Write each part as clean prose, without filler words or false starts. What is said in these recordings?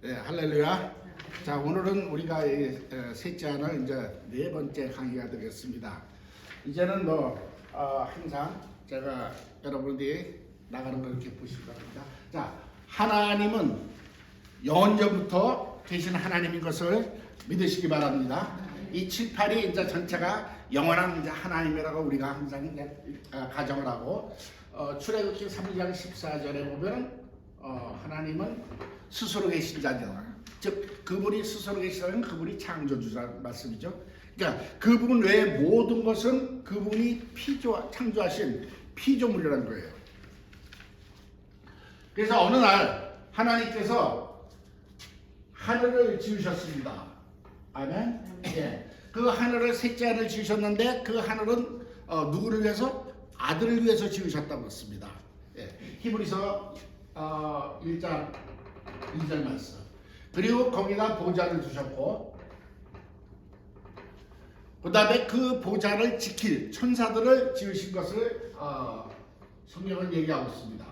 네, 할렐루야. 자, 오늘은 우리가 셋째 하나 이제 네 번째 강의가 되겠습니다. 이제는 항상 제가 여러분들이 나가는 걸 이렇게 보시기 바랍니다. 자, 하나님은 영원전부터 계신 하나님인 것을 믿으시기 바랍니다. 이 7, 8이 이제 전체가 영원한 이제 하나님이라고 우리가 항상 이제 가정을 하고 출애굽기 3장 14절에 보면 하나님은 스스로 계신 자죠. 즉 그분이 스스로 계시다는 그분이 창조주라는 말씀이죠. 그러니까 그분 외에 모든 것은 그분이 창조하신 피조물이라는 거예요. 그래서 어느 날 하나님께서 하늘을 지으셨습니다. 아멘. 예. 그 하늘을 셋째 하늘을 지으셨는데 그 하늘은 누구를 위해서? 아들을 위해서 지으셨다고 했습니다. 예. 히브리서 1장 2절 말씀. 그리고 거기다 보좌를 두셨고 그 다음에 그 보좌를 지킬 천사들을 지으신 것을 성경은 얘기하고 있습니다.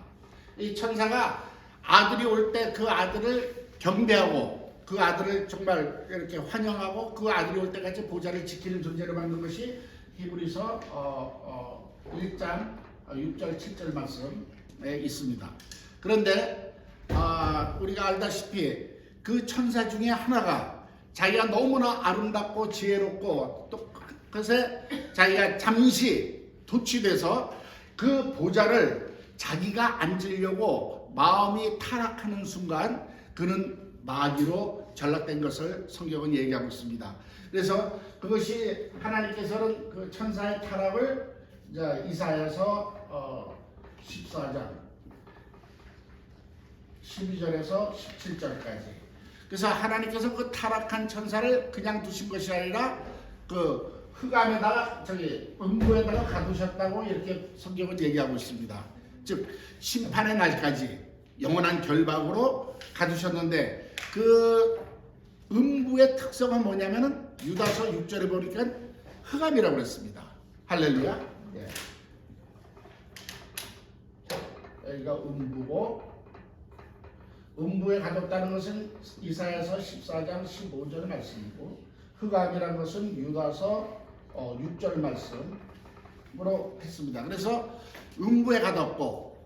이 천사가 아들이 올 때 그 아들을 경배하고 그 아들을 정말 이렇게 환영하고 그 아들이 올 때까지 보좌를 지키는 존재로 만든 것이 히브리서 1장 6절 7절 말씀에 있습니다. 그런데 우리가 알다시피 그 천사 중에 하나가 자기가 너무나 아름답고 지혜롭고 또 그것에 자기가 잠시 도취돼서 그 보좌를 자기가 앉으려고 마음이 타락하는 순간 그는 마귀로 전락된 것을 성경은 얘기하고 있습니다. 그래서 그것이 하나님께서는 그 천사의 타락을 이사야서 14장 12절에서 17절까지. 그래서 하나님께서 그 타락한 천사를 그냥 두신 것이 아니라 그 흑암에다가 음부에다가 가두셨다고 이렇게 성경은 얘기하고 있습니다. 즉 심판의 날까지 영원한 결박으로 가두셨는데 그 음부의 특성은 뭐냐면은 유다서 6절에 보니까 흑암이라고 그랬습니다. 할렐루야. 예. 여기가 음부고 음부에 가뒀다는 것은 이사야서 14장 15절 말씀이고 흑암이라는 것은 유다서 6절 말씀으로 했습니다. 그래서 음부에 가뒀고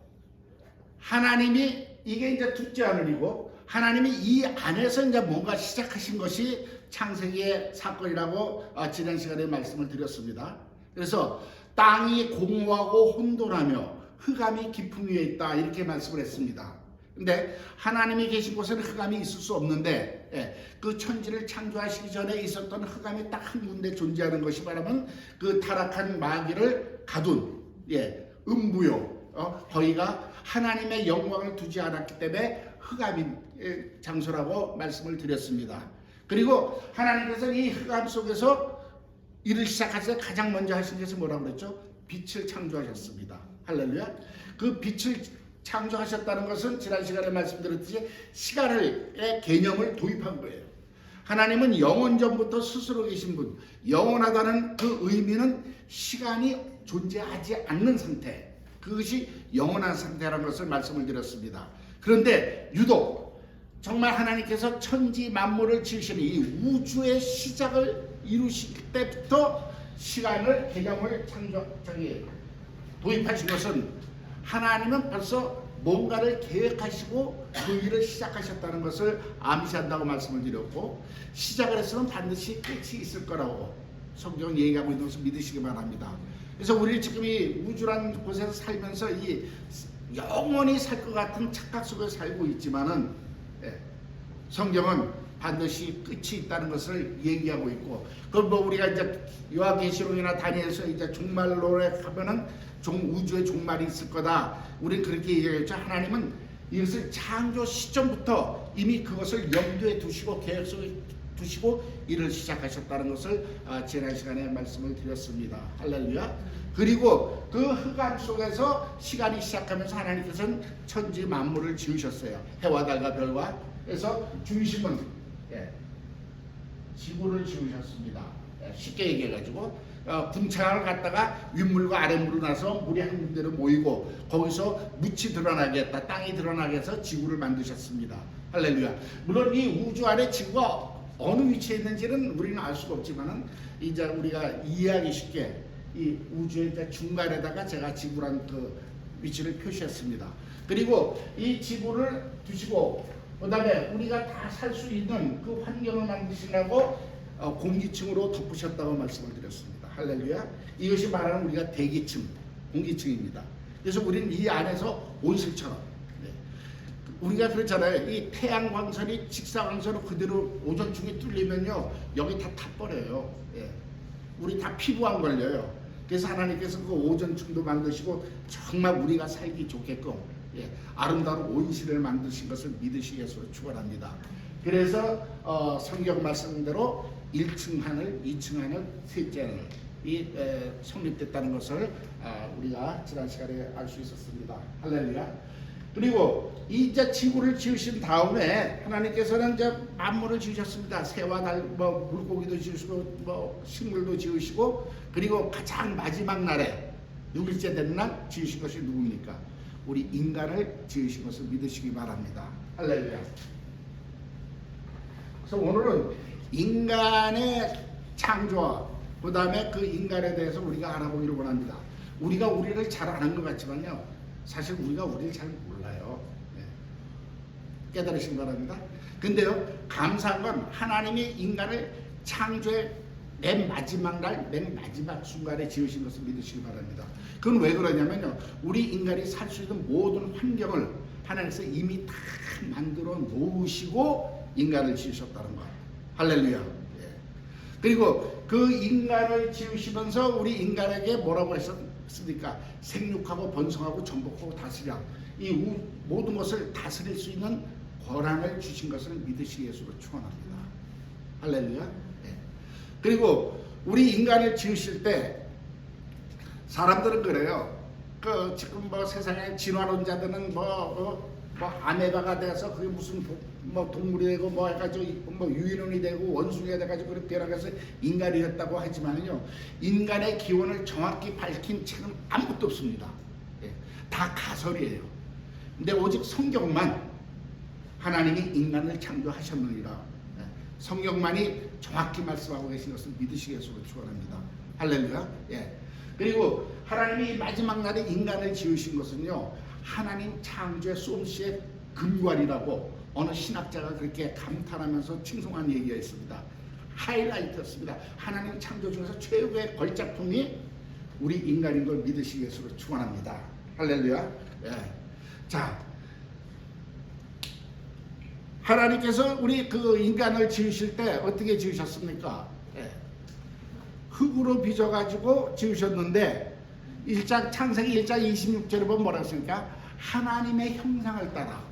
하나님이 이게 이제 둘째 하늘이고 하나님이 이 안에서 이제 뭔가 시작하신 것이 창세기의 사건이라고 지난 시간에 말씀을 드렸습니다. 그래서 땅이 공허하고 혼돈하며 흑암이 깊음 위에 있다 이렇게 말씀을 했습니다. 근데 하나님이 계신 곳에는 흑암이 있을 수 없는데 그 천지를 창조하시기 전에 있었던 흑암이 딱 한 군데 존재하는 것이 바라면 그 타락한 마귀를 가둔 음부요. 거기가 하나님의 영광을 두지 않았기 때문에 흑암인 장소라고 말씀을 드렸습니다. 그리고 하나님께서 이 흑암 속에서 일을 시작하셔서 가장 먼저 하신 것이 뭐라고 그랬죠? 빛을 창조하셨습니다. 할렐루야. 그 빛을 창조하셨다는 것은 지난 시간에 말씀드렸듯이 시간의 개념을 도입한 거예요. 하나님은 영원전부터 스스로 계신 분, 영원하다는 그 의미는 시간이 존재하지 않는 상태, 그것이 영원한 상태라는 것을 말씀을 드렸습니다. 그런데 유독 정말 하나님께서 천지 만물을 지으시는 이 우주의 시작을 이루실 때부터 시간을 개념을 도입하신 것은 하나님은 벌써 뭔가를 계획하시고 그 일을 시작하셨다는 것을 암시한다고 말씀을 드렸고 시작을 했으면 반드시 끝이 있을 거라고 성경은 얘기하고 있는 것을 믿으시기 바랍니다. 그래서 우리 지금 이 우주라는 곳에서 살면서 이 영원히 살 것 같은 착각 속에 살고 있지만은 성경은 반드시 끝이 있다는 것을 얘기하고 있고 그걸 우리가 이제 요한계시록이나 다니엘서 이제 종말론에 가면은 우주의 종말이 있을 거다. 우리는 그렇게 얘기했죠. 하나님은 이것을 창조 시점부터 이미 그것을 염두에 두시고 계획 속에 두시고 일을 시작하셨다는 것을 지난 시간에 말씀을 드렸습니다. 할렐루야. 그리고 그 흑암 속에서 시간이 시작하면서 하나님께서는 천지 만물을 지으셨어요. 해와 달과 별과. 그래서 중심은 지구를 지으셨습니다. 쉽게 얘기해가지고 궁창을 갖다가 윗물과 아랫물로 나서 물이 한 군데로 모이고 거기서 묻이 드러나게 했다. 땅이 드러나게 해서 지구를 만드셨습니다. 할렐루야. 물론 이 우주 안에 지구가 어느 위치에 있는지는 우리는 알 수가 없지만은 이제 우리가 이해하기 쉽게 이 우주의 이제 중간에다가 제가 지구란 그 위치를 표시했습니다. 그리고 이 지구를 두시고 그다음에 우리가 다 살 수 있는 그 환경을 만드시라고 공기층으로 덮으셨다고 말씀을 드렸습니다. 할렐루야. 이것이 말하는 우리가 대기층, 공기층입니다. 그래서 우리는 이 안에서 온실처럼 우리가 그렇잖아요. 이 태양광선이 직사광선으로 그대로 오존층이 뚫리면요 여기 다 타버려요. 우리 다 피부암 걸려요. 그래서 하나님께서 그 오존층도 만드시고 정말 우리가 살기 좋게끔 아름다운 온실을 만드신 것을 믿으시기 위해서 축원합니다. 그래서 성경 말씀대로 1층 하늘, 2층 하늘, 셋째 하늘이 성립됐다는 것을 우리가 지난 시간에 알 수 있었습니다. 할렐루야. 그리고 이제 지구를 지으신 다음에 하나님께서는 이제 만물을 지으셨습니다. 새와 달, 물고기도 지으시고 식물도 지으시고 그리고 가장 마지막 날에 6일째 되는 날 지으신 것이 누굽니까? 우리 인간을 지으신 것을 믿으시기 바랍니다. 할렐루야. 그래서 오늘은 인간의 창조와 그 다음에 그 인간에 대해서 우리가 알아보기를 원합니다. 우리가 우리를 잘 아는 것 같지만요 사실 우리가 우리를 잘 몰라요. 깨달으시기 바랍니다. 근데요 감사한 건 하나님이 인간을 창조의 맨 마지막 날, 맨 마지막 순간에 지으신 것을 믿으시기 바랍니다. 그건 왜 그러냐면요 우리 인간이 살 수 있는 모든 환경을 하나님께서 이미 다 만들어 놓으시고 인간을 지으셨다는 것. 할렐루야. 그리고 그 인간을 지으시면서 우리 인간에게 뭐라고 했습니까? 생육하고 번성하고 전복하고 다스리라. 이 모든 것을 다스릴 수 있는 권한을 주신 것을 믿으시기 위해서 축원합니다. 할렐루야. 그리고 우리 인간을 지으실 때 사람들은 그래요. 그 지금 뭐 세상에 진화론자들은 아메바가 돼서 그게 무슨 동물이 되고 뭐 해가지고 유인원이 되고 원숭이가 돼가지고 그렇게 변화해서 인간이 됐다고 하지만은요 인간의 기원을 정확히 밝힌 책은 아무것도 없습니다. 다 가설이에요. 근데 오직 성경만 하나님이 인간을 창조하셨느니라. 성경만이 정확히 말씀하고 계신 것을 믿으시기 위해서 축원합니다. 할렐루야. 그리고 하나님이 마지막 날에 인간을 지으신 것은요 하나님 창조의 솜씨의 근관이라고 어느 신학자가 그렇게 감탄하면서 칭송한 얘기가 있습니다. 하이라이트였습니다. 하나님 창조 중에서 최고의 걸작품이 우리 인간인 걸 믿으시기 위해서 축원합니다. 할렐루야. 자, 하나님께서 우리 그 인간을 지으실 때 어떻게 지으셨습니까? 흙으로 빚어가지고 지으셨는데 창세기 1장 26절에 보면 뭐라고 했습니까? 하나님의 형상을 따라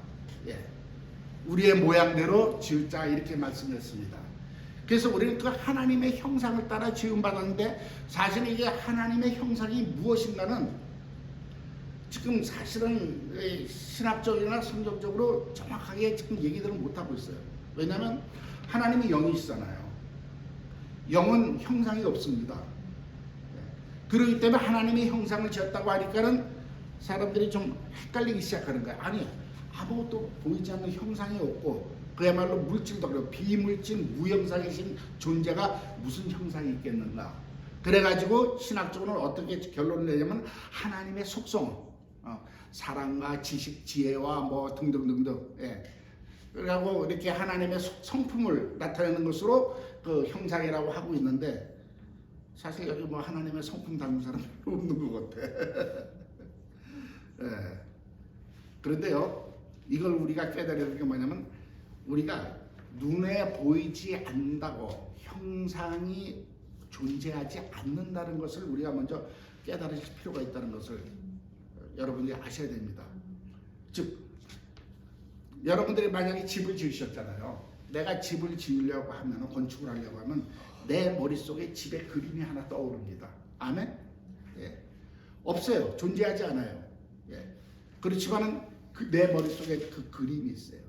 우리의 모양대로 지을자 이렇게 말씀했습니다. 그래서 우리는 그 하나님의 형상을 따라 지음받았는데 사실 이게 하나님의 형상이 무엇인가는 지금 사실은 신학적이나 성경적으로 정확하게 지금 얘기들을 못하고 있어요. 왜냐하면 하나님이 영이시잖아요. 영은 형상이 없습니다. 그렇기 때문에 하나님의 형상을 지었다고 하니까는 사람들이 좀 헷갈리기 시작하는 거예요. 아니 아무것도 보이지 않는 형상이 없고 그야말로 물질도 그렇고 비물질 무형상이신 존재가 무슨 형상이 있겠는가. 그래가지고 신학적으로는 어떻게 결론을 내냐면 하나님의 속성 사랑과 지식 지혜와 뭐 등등등등 그리고 이렇게 하나님의 성품을 나타내는 것으로 그 형상이라고 하고 있는데 사실 여기 뭐 하나님의 성품 닮은 사람 없는 것 같아. 그런데요 이걸 우리가 깨달아야 될 게 뭐냐면 우리가 눈에 보이지 않는다고 형상이 존재하지 않는다는 것을 우리가 먼저 깨달으실 필요가 있다는 것을 여러분들이 아셔야 됩니다. 즉 여러분들이 만약에 집을 지으셨잖아요. 내가 집을 지으려고 하면 건축을 하려고 하면 내 머릿속에 집의 그림이 하나 떠오릅니다. 아멘? 없어요. 존재하지 않아요. 그렇지만은 내 머릿속에 그 그림이 있어요.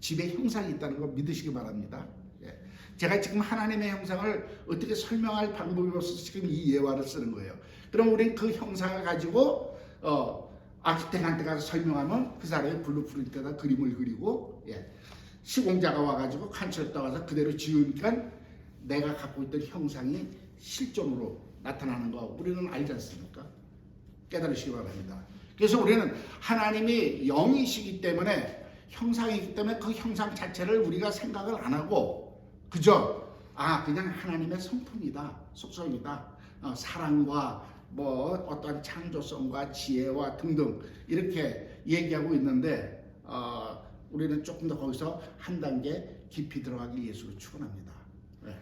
집의 형상이 있다는 거 믿으시기 바랍니다. 예. 제가 지금 하나님의 형상을 어떻게 설명할 방법이 없어서 지금 이 예화를 쓰는 거예요. 그럼 우리는 그 형상을 가지고 아키텍트한테 가서 설명하면 그 사람이 블루프린트에다 그림을 그리고 시공자가 와가지고 칸철에다 와서 그대로 지으니까 내가 갖고 있던 형상이 실존으로 나타나는 거 우리는 알지 않습니까? 깨달으시기 바랍니다. 그래서 우리는 하나님이 영이시기 때문에 형상이기 때문에 그 형상 자체를 우리가 생각을 안 하고 그저 그냥 하나님의 성품이다, 속성이다, 사랑과 뭐 어떠한 창조성과 지혜와 등등 이렇게 얘기하고 있는데 우리는 조금 더 거기서 한 단계 깊이 들어가기 예수로 축원합니다. 네.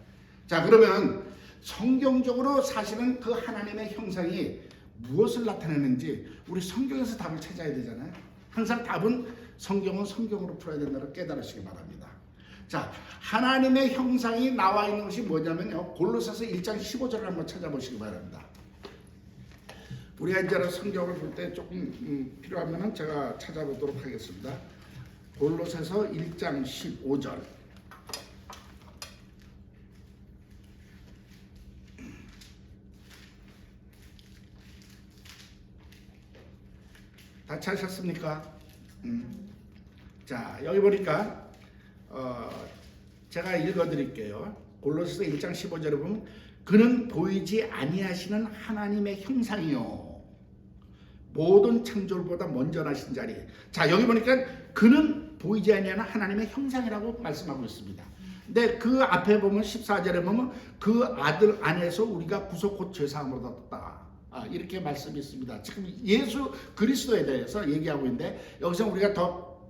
자, 그러면 성경적으로 사실은 그 하나님의 형상이 무엇을 나타내는지 우리 성경에서 답을 찾아야 되잖아요. 항상 답은 성경은 성경으로 풀어야 된다고 깨달으시기 바랍니다. 자, 하나님의 형상이 나와 있는 것이 뭐냐면요, 골로새서 1장 15절을 한번 찾아보시기 바랍니다. 우리가 이제 성경을 볼 때 조금 필요하면 제가 찾아보도록 하겠습니다. 골로새서 1장 15절. 다 찾으셨습니까? 자, 여기 보니까 제가 읽어드릴게요. 골로새서 1장 15절에 보면 그는 보이지 아니하시는 하나님의 형상이요 모든 창조보다 먼저 나신 자리. 자, 여기 보니까 그는 보이지 아니하는 하나님의 형상이라고 말씀하고 있습니다. 근데 그 앞에 보면 14절에 보면 그 아들 안에서 우리가 구속 곧 죄사함을 얻었다. 이렇게 말씀이 있습니다. 지금 예수 그리스도에 대해서 얘기하고 있는데 여기서 우리가 더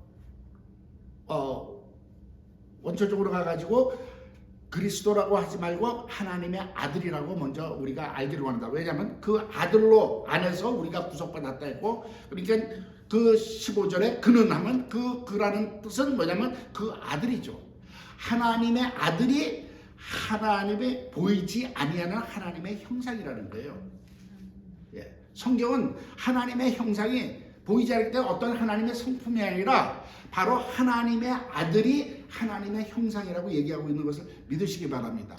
원초적으로 가가지고 그리스도라고 하지 말고 하나님의 아들이라고 먼저 우리가 알기를 원한다. 왜냐하면 그 아들로 안에서 우리가 구속받았다 했고, 그러니까 그 15절에 그는 하면 그라는 뜻은 뭐냐면 그 아들이죠. 하나님의 아들이 하나님의 보이지 아니하는 하나님의 형상이라는 거예요. 성경은 하나님의 형상이 보이지 않을 때 어떤 하나님의 성품이 아니라 바로 하나님의 아들이 하나님의 형상이라고 얘기하고 있는 것을 믿으시기 바랍니다.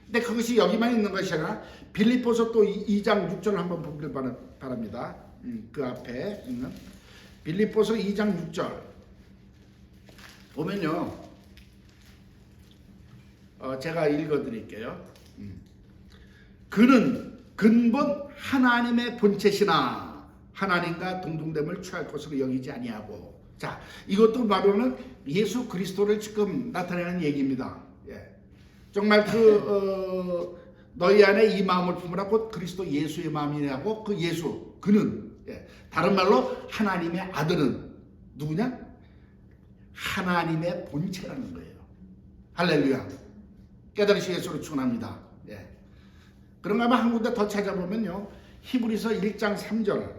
근데 그것이 여기만 있는 것이 아니라 빌립보서 또 2장 6절을 한번 보길 바랍니다. 그 앞에 있는 빌립보서 2장 6절 보면요, 제가 읽어드릴게요. 그는 근본 하나님의 본체시나 하나님과 동등됨을 취할 것으로 여기지 아니하고. 자, 이것도 말로는 예수 그리스도를 지금 나타내는 얘기입니다. 정말 너희 안에 이 마음을 품으라 곧 그리스도 예수의 마음이라고. 그 예수, 그는 다른 말로 하나님의 아들은 누구냐? 하나님의 본체라는 거예요. 할렐루야. 깨달으시 예수로 축원합니다. 그런가 하면 한 군데 더 찾아보면요, 히브리서 1장 3절.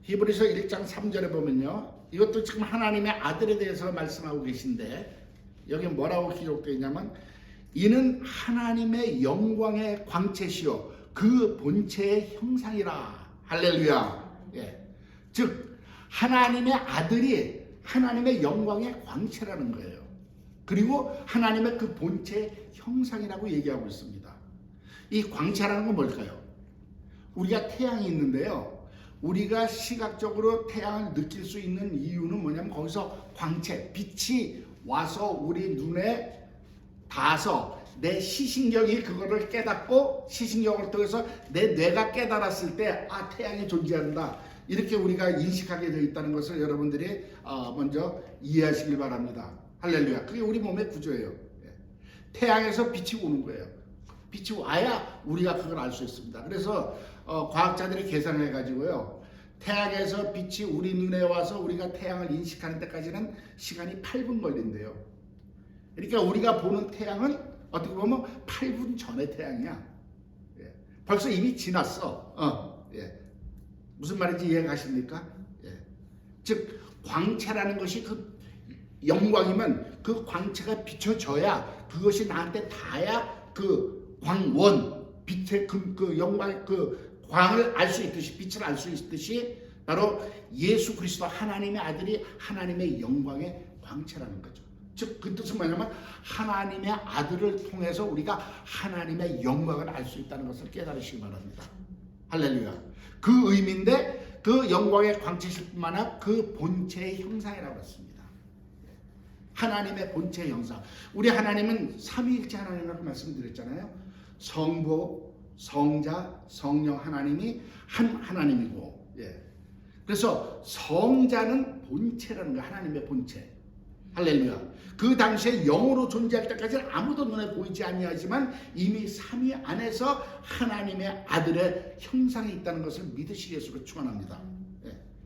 히브리서 1장 3절에 보면요, 이것도 지금 하나님의 아들에 대해서 말씀하고 계신데 여기 뭐라고 기록되어 있냐면 이는 하나님의 영광의 광채시요 그 본체의 형상이라. 할렐루야. 즉 하나님의 아들이 하나님의 영광의 광채라는 거예요. 그리고 하나님의 그 본체의 형상이라고 얘기하고 있습니다. 이 광채라는 건 뭘까요? 우리가 태양이 있는데요, 우리가 시각적으로 태양을 느낄 수 있는 이유는 뭐냐면 거기서 광채, 빛이 와서 우리 눈에 닿아서 내 시신경이 그거를 깨닫고 시신경을 통해서 내 뇌가 깨달았을 때 태양이 존재한다, 이렇게 우리가 인식하게 되어 있다는 것을 여러분들이 먼저 이해하시길 바랍니다. 할렐루야. 그게 우리 몸의 구조예요. 태양에서 빛이 오는 거예요. 빛이 와야 우리가 그걸 알 수 있습니다. 그래서 과학자들이 계산을 해가지고요, 태양에서 빛이 우리 눈에 와서 우리가 태양을 인식하는 데까지는 시간이 8분 걸린대요. 그러니까 우리가 보는 태양은 어떻게 보면 8분 전의 태양이야. 벌써 이미 지났어. 무슨 말인지 이해가십니까? 즉 광채라는 것이 그 영광이면 그 광채가 비춰져야 그것이 나한테 닿아야 그 광원, 빛의 그 영광, 그 광을 알 수 있듯이, 빛을 알 수 있듯이 바로 예수 그리스도 하나님의 아들이 하나님의 영광의 광채라는 거죠. 즉 그 뜻은 뭐냐면 하나님의 아들을 통해서 우리가 하나님의 영광을 알 수 있다는 것을 깨달으시기 바랍니다. 할렐루야. 그 의미인데 그 영광의 광채실 뿐만 아니라 그 본체의 형상이라고 했습니다. 하나님의 본체의 형상. 우리 하나님은 삼위일체 하나님이라고 말씀드렸잖아요. 성부, 성자, 성령 하나님이 한 하나님이고, 그래서 성자는 본체라는 거예요. 하나님의 본체. 할렐루야. 그 당시에 영으로 존재할 때까지는 아무도 눈에 보이지 아니하지만 이미 삼위 안에서 하나님의 아들의 형상이 있다는 것을 믿으시기 위해서 축원합니다.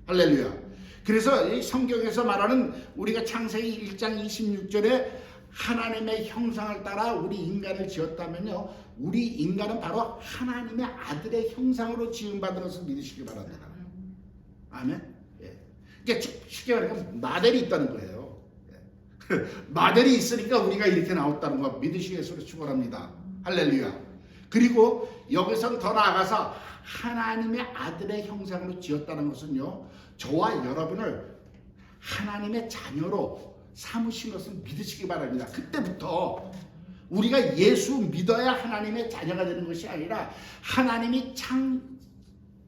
할렐루야. 그래서 이 성경에서 말하는 우리가 창세기 1장 26절에 하나님의 형상을 따라 우리 인간을 지었다면요, 우리 인간은 바로 하나님의 아들의 형상으로 지음받은 것을 믿으시기 바랍니다. 아멘. 그러니까 쉽게 말하면 마델이 있다는 거예요. 마델이 있으니까 우리가 이렇게 나왔다는 거 믿으시기 위해서 축원합니다. 할렐루야. 그리고 여기서 더 나아가서 하나님의 아들의 형상으로 지었다는 것은요, 저와 여러분을 하나님의 자녀로 삼으신 것을 믿으시기 바랍니다. 그때부터 우리가 예수 믿어야 하나님의 자녀가 되는 것이 아니라 하나님이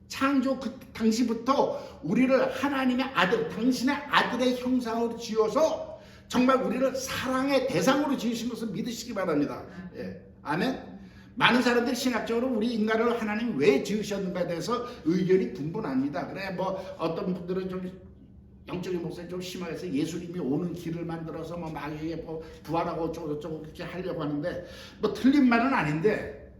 창조 그 당시부터 우리를 하나님의 아들, 당신의 아들의 형상으로 지어서 정말 우리를 사랑의 대상으로 지으신 것을 믿으시기 바랍니다. 아멘. 많은 사람들이 신학적으로 우리 인간을 하나님 왜 지으셨는가에 대해서 의견이 분분합니다. 그래 뭐 어떤 분들은 좀 영적인 목사님 좀 심하게서 예수님이 오는 길을 만들어서 뭐 마귀에 뭐 부활하고 어쩌고 그렇게 하려고 하는데 뭐 틀린 말은 아닌데,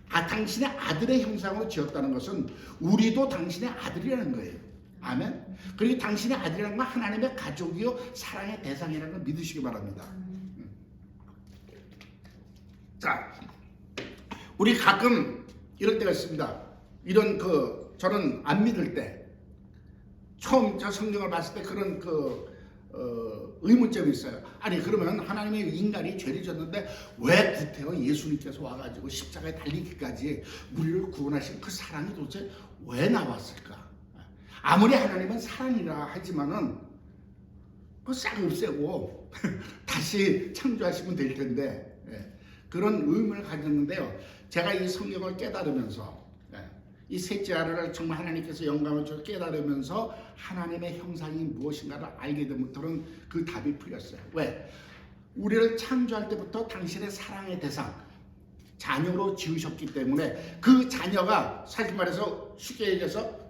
당신의 아들의 형상으로 지었다는 것은 우리도 당신의 아들이라는 거예요. 아멘. 그리고 당신의 아들이라는 건 하나님의 가족이요 사랑의 대상이라는 걸 믿으시기 바랍니다. 자, 우리 가끔 이럴 때가 있습니다. 이런 저는 안 믿을 때 처음 저 성경을 봤을 때 그런 의문점이 있어요. 아니 그러면 하나님의 인간이 죄를 졌는데 왜 구태여 예수님께서 와가지고 십자가에 달리기까지 우리를 구원하신 그 사랑이 도대체 왜 나왔을까? 아무리 하나님은 사랑이라 하지만은 싹 없애고 다시 창조하시면 될 텐데, 그런 의문을 가졌는데요. 제가 이 성경을 깨달으면서 이 셋째 아들을 정말 하나님께서 영광을 주어 깨달으면서 하나님의 형상이 무엇인가를 알게 되면부터는 그 답이 풀렸어요. 왜? 우리를 창조할 때부터 당신의 사랑의 대상, 자녀로 지으셨기 때문에 그 자녀가 사실 말해서 쉽게 얘기해서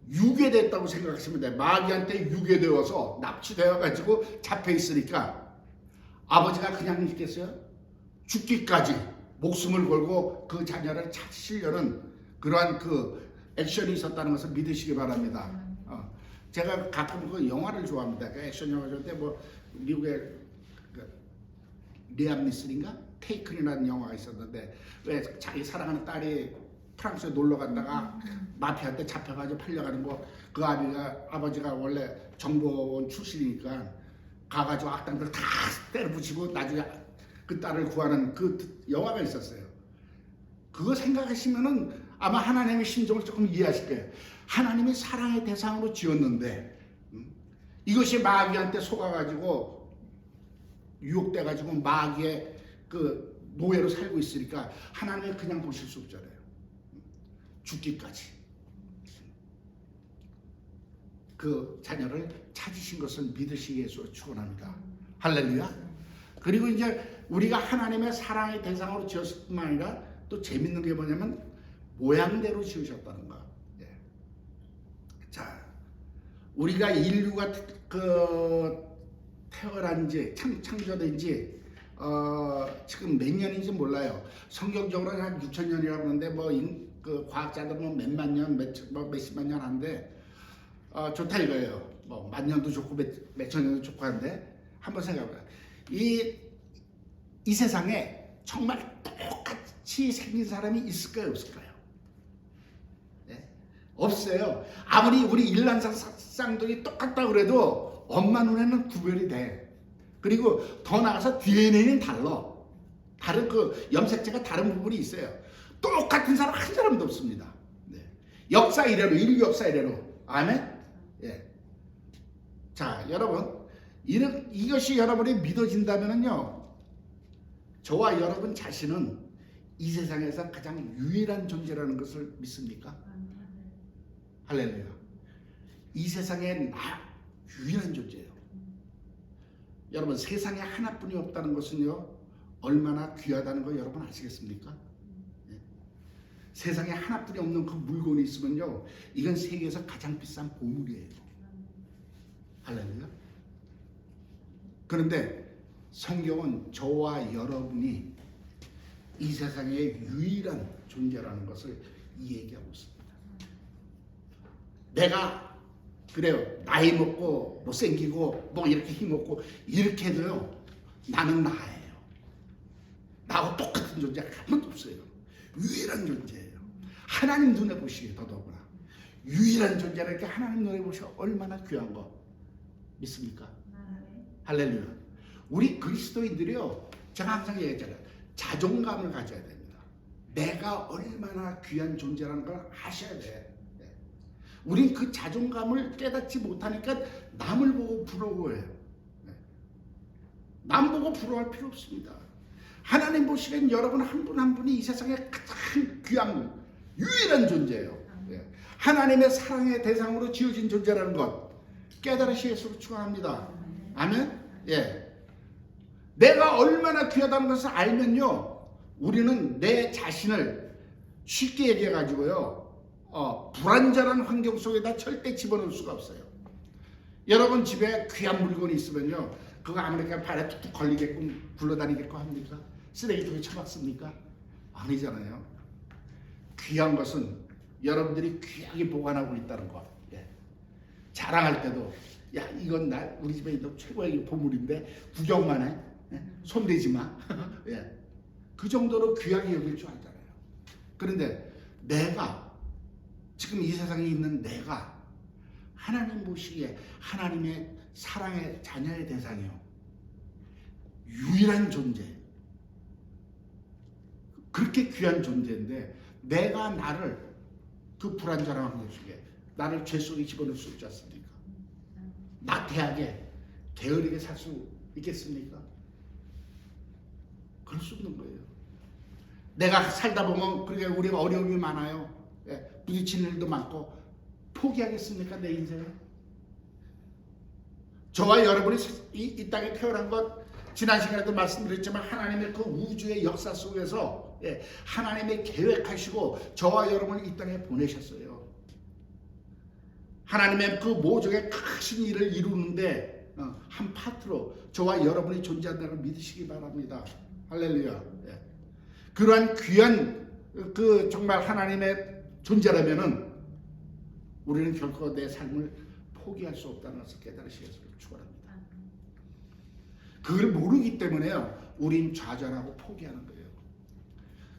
유괴됐다고 생각하시면 돼요. 마귀한테 유괴되어서 납치되어가지고 잡혀있으니까 아버지가 그냥 있겠어요? 죽기까지 목숨을 걸고 그 자녀를 찾으시려는 그러한 액션이 있었다는 것을 믿으시기 바랍니다. 제가 가끔 그 영화를 좋아합니다. 액션 영화 좋을 때 뭐 미국의 리암 니슨인가? 테이큰이라는 영화가 있었는데 왜 자기 사랑하는 딸이 프랑스에 놀러 갔다가 마피아한테 잡혀가지고 팔려가는 거, 그 아버지가 원래 정보원 출신이니까 가가지고 악당들 다 때려부시고 나중에 그 딸을 구하는 그 영화가 있었어요. 그거 생각하시면은 아마 하나님의 심정을 조금 이해하실 거예요. 하나님이 사랑의 대상으로 지었는데 이것이 마귀한테 속아가지고 유혹돼가지고 마귀의 노예로 살고 있으니까 하나님이 그냥 보실 수 없잖아요. 죽기까지 그 자녀를 찾으신 것을 믿으시기 위해서 축원합니다. 할렐루야. 그리고 이제 우리가 하나님의 사랑의 대상으로 지었을 뿐만 아니라 또 재밌는 게 뭐냐면 모양대로 지으셨다는 거. 자, 우리가 인류가 태어난 지 창조된 지 지금 몇 년인지 몰라요. 성경적으로는 한 6,000년이라고 하는데 그 과학자들은 몇만 년, 몇십만 년 한데 좋다 이거예요. 뭐 만년도 좋고 몇천 년도 좋고 한데 한번 생각해봐요. 이 세상에 정말 똑같이 생긴 사람이 있을까요, 없을까요? 네? 없어요. 아무리 우리 일란상 쌍둥이 똑같다 그래도 엄마 눈에는 구별이 돼. 그리고 더 나아가서 DNA는 달라. 다른 염색체가 다른 부분이 있어요. 똑같은 사람 한 사람도 없습니다. 네. 역사 이래로, 인류 역사 이래로. 아멘. 예. 자, 여러분, 이것이 여러분이 믿어진다면요, 저와 여러분 자신은 이 세상에서 가장 유일한 존재라는 것을 믿습니까? 할렐루야. 이 세상에 나 유일한 존재예요. 여러분, 세상에 하나뿐이 없다는 것은요, 얼마나 귀하다는 거 여러분 아시겠습니까? 예. 세상에 하나뿐이 없는 그 물건이 있으면요, 이건 세계에서 가장 비싼 보물이에요. 할렐루야. 그런데 성경은 저와 여러분이 이 세상의 유일한 존재라는 것을 얘기하고 있습니다. 내가 그래요, 나이 먹고 못생기고 뭐 이렇게 힘없고 이렇게 해도요, 나는 나예요. 나하고 똑같은 존재가 아무도 없어요. 유일한 존재예요. 하나님 눈에 보시기에 더더구나 유일한 존재라니까 하나님 눈에 보시면 얼마나 귀한 거 믿습니까? 할렐루야. 우리 그리스도인들이요, 제가 항상 얘기했잖아요, 자존감을 가져야 됩니다. 내가 얼마나 귀한 존재라는 걸 아셔야 돼. 우린 그 자존감을 깨닫지 못하니까 남을 보고 부러워해요. 남 보고 부러워할 필요 없습니다. 하나님 보시기엔 여러분 한 분 한 분이 이 세상에 가장 귀한 유일한 존재예요. 하나님의 사랑의 대상으로 지어진 존재라는 것 깨달으시기를 축원합니다. 아멘. 예. 내가 얼마나 귀하다는 것을 알면요, 우리는 내 자신을 쉽게 얘기해 가지고요, 불안전한 환경 속에다 절대 집어넣을 수가 없어요. 여러분 집에 귀한 물건이 있으면요, 그거 아무렇게나 발에 툭툭 걸리게끔 굴러다니게끔 합니까? 쓰레기통에 쳐박습니까? 아니잖아요. 귀한 것은 여러분들이 귀하게 보관하고 있다는 것. 예. 자랑할 때도, 야, 이건 우리 집에 있는 최고의 보물인데 구경만 해. 예? 손대지 마. 예. 그 정도로 귀하게 여길 줄 알잖아요. 그런데 내가 지금 이 세상에 있는 내가 하나님 보시기에 하나님의 사랑의 자녀의 대상이요, 유일한 존재, 그렇게 귀한 존재인데 내가 나를 그 불안전한 환경 속에 나를 죄 속에 집어넣을 수 있지 않습니까? 나태하게 게으르게 살 수 있겠습니까? 그럴 수 없는 거예요. 내가 살다 보면 그렇게 우리가 어려움이 많아요. 예, 부딪히는 일도 많고 포기하겠습니까? 내 인생을? 저와 여러분이 이 땅에 태어난 것, 지난 시간에도 말씀드렸지만 하나님의 그 우주의 역사 속에서, 예, 하나님의 계획하시고 저와 여러분을 이 땅에 보내셨어요. 하나님의 그 모종의 크신 일을 이루는데 한 파트로 저와 여러분이 존재한다는 걸 믿으시기 바랍니다. 할렐루야. 예. 그러한 귀한 그 정말 하나님의 존재라면은 우리는 결코 내 삶을 포기할 수 없다는 것을 깨달으시기를 축원합니다. 그걸 모르기 때문에요, 우린 좌절하고 포기하는 거예요.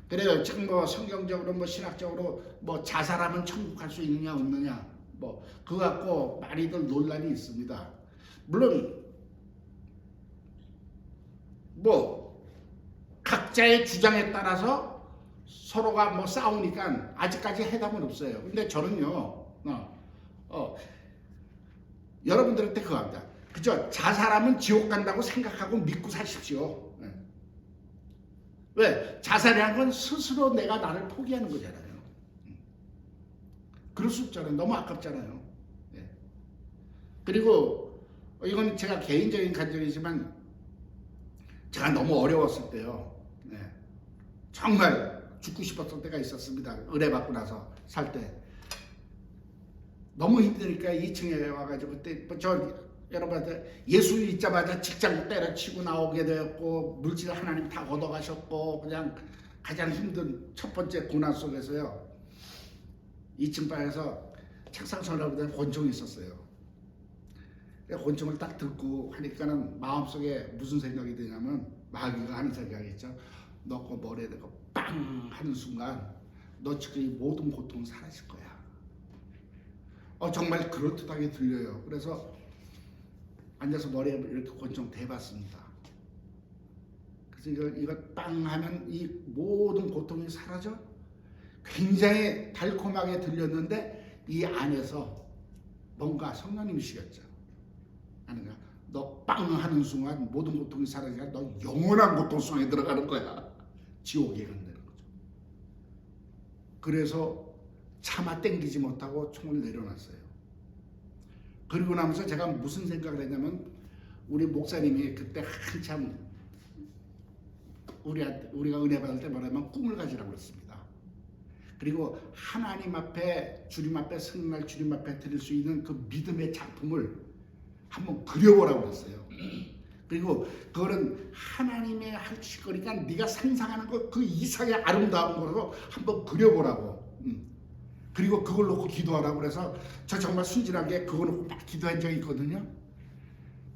그래요. 지금 뭐 성경적으로 뭐 신학적으로 뭐 자살하면 천국 갈 수 있느냐 없느냐, 뭐 그거 갖고 많이들 논란이 있습니다. 물론 뭐 각자의 주장에 따라서 서로가 뭐 싸우니까 아직까지 해답은 없어요. 근데 저는요, 여러분들한테 그거 합니다. 그죠? 자살하면 지옥 간다고 생각하고 믿고 사십시오. 네. 왜? 자살이라는 건 스스로 내가 나를 포기하는 거잖아요. 그럴 수 없잖아요. 너무 아깝잖아요. 네. 그리고 이건 제가 개인적인 감정이지만 제가 너무 어려웠을 때요, 네, 정말 죽고 싶었던 때가 있었습니다. 의뢰받고 나서 살 때 너무 힘드니까 2층에 와가지고 그때 저 여러분한테 예수 믿자마자 직장 때려치고 나오게 되었고 물질 하나님 다 걷어가셨고 그냥 가장 힘든 첫 번째 고난 속에서요, 2층 방에서 책상 서랍에 권총이 있었어요. 권총을 딱 듣고 하니까는 마음속에 무슨 생각이 드냐면 마귀가 하는 생각이겠죠. 너 그 머리에 대고 빵 하는 순간 너 지금 이 모든 고통은 사라질 거야. 정말 그럴듯하게 들려요. 그래서 앉아서 머리에 이렇게 권총 대봤습니다. 그래서 이걸 빵 하면 이 모든 고통이 사라져. 굉장히 달콤하게 들렸는데 이 안에서 뭔가 성령님이시겠죠. 아닌가? 너 빵 하는 순간 모든 고통이 사라지니까 너 영원한 고통 속에 들어가는 거야. 지옥에 간다는 거죠. 그래서 차마 땡기지 못하고 총을 내려놨어요. 그리고 나면서 제가 무슨 생각을 했냐면 우리 목사님이 그때 한참 우리가 은혜 받을 때 뭐냐면 꿈을 가지라고 그랬습니다. 그리고 하나님 앞에 주님 앞에 성날 주님 앞에 드릴 수 있는 그 믿음의 작품을 한번 그려보라고 그랬어요. 그리고 그거는 하나님의 하실 거니까 네가 상상하는 것 그 이상의 아름다운 거로 한번 그려보라고. 그리고 그걸 놓고 기도하라고 그래서 저 정말 순진하게 그거 놓고 막 기도한 적이 있거든요.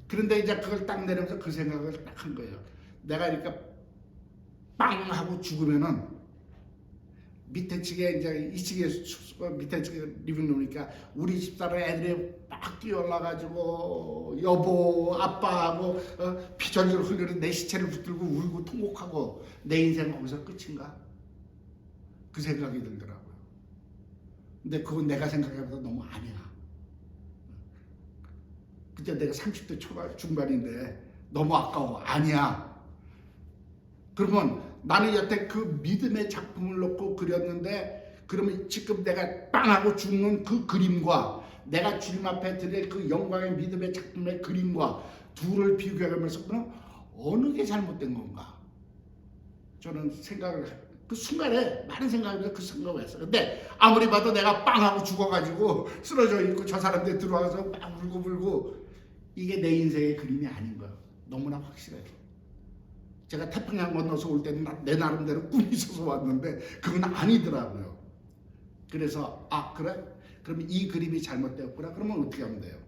그런데 이제 그걸 딱 내리면서 그 생각을 딱 한 거예요. 내가 이렇게 빵 하고 죽으면은 밑에 측에 이제 2층에 밑에 측에 리빙룸이니까 우리 집사람 애들이 막 뛰어올라가지고 여보 아빠하고 피절절 흘리는 내 시체를 붙들고 울고 통곡하고 내 인생 거기서 끝인가? 그 생각이 들더라고요. 근데 그건 내가 생각해봐도 너무 아니야. 그때 내가 30대 초반 중반인데 너무 아까워. 아니야. 그러면 나는 여태 그 믿음의 작품을 놓고 그렸는데 그러면 지금 내가 빵하고 죽는 그 그림과 내가 주님 앞에 드릴 그 영광의 믿음의 작품의 그림과 둘을 비교하면서 그럼 어느 게 잘못된 건가? 저는 생각을 그 순간에 많은 생각이 그 생각을 했어요. 근데 아무리 봐도 내가 빵하고 죽어가지고 쓰러져 있고 저 사람들 들어와서 막 울고 이게 내 인생의 그림이 아닌 거예요. 너무나 확실해요. 제가 태평양 건너서 올 때는 내 나름대로 꿈이 있어서 왔는데 그건 아니더라고요. 그래서 그래? 그러면 이 그림이 잘못되었구나. 그러면 어떻게 하면 돼요?